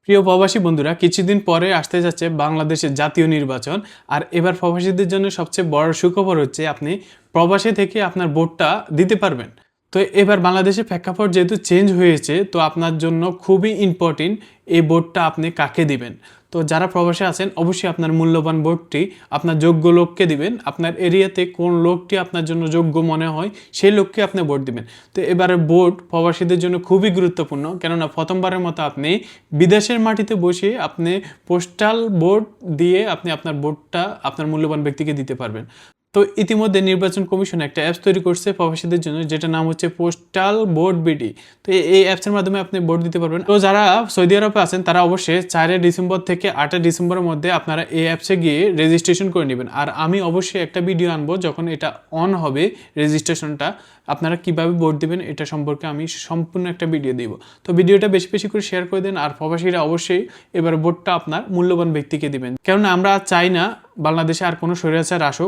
প্রিয় প্রবাসী বন্ধুরা, কিছুদিন পরে আসতে যাচ্ছে বাংলাদেশের জাতীয় নির্বাচন। আর এবার প্রবাসীদের জন্য সবচেয়ে বড় সুখবর হচ্ছে আপনি প্রবাসী থেকে আপনার ভোটটা দিতে পারবেন। তো এবার বাংলাদেশের প্রেক্ষাপট যেহেতু চেঞ্জ হয়েছে, তো আপনার জন্য খুবই ইম্পর্টেন্ট এই ভোটটা আপনি কাকে দিবেন। তো যারা প্রবাসে আছেন অবশ্যই আপনার মূল্যবান ভোটটি আপনার যোগ্য লোককে দিবেন। আপনার এরিয়াতে কোন লোকটি আপনার জন্য যোগ্য মনে হয় সেই লোককে আপনি ভোট দিবেন। তো এবারে ভোট প্রবাসীদের জন্য খুবই গুরুত্বপূর্ণ, কেননা প্রথমবারের মতো আপনি বিদেশের মাটিতে বসে আপনি পোস্টাল ভোট দিয়ে আপনি আপনার ভোটটা আপনার মূল্যবান ব্যক্তিকে দিতে পারবেন। তো ইতিমধ্যে নির্বাচন কমিশন একটা অ্যাপস তৈরি করছে প্রবাসীদের জন্য, যেটা নাম হচ্ছে পোস্টাল ভোট বিডি। তো এই অ্যাপসের মাধ্যমে আপনি ভোট দিতে পারবেন। তো যারা সৌদি আরবে আছেন তারা অবশ্যই 4 ডিসেম্বর থেকে 8 ডিসেম্বরের মধ্যে আপনারা এই অ্যাপসে গিয়ে রেজিস্ট্রেশন করে নেবেন। আর আমি অবশ্যই একটা ভিডিও আনবো যখন এটা অন হবে রেজিস্ট্রেশনটা, আপনারা কিভাবে ভোট দিবেন এটা সম্পর্কে আমি সম্পূর্ণ একটা ভিডিও দিব। তো ভিডিওটা বেশি বেশি করে শেয়ার করে দেন। আর প্রবাসীরা অবশ্যই এবার ভোটটা আপনার মূল্যবান ব্যক্তিকে দিবেন, কেননা আমরা চাই না বাংলাদেশে আর কোনো স্বৈরাচার আসুক।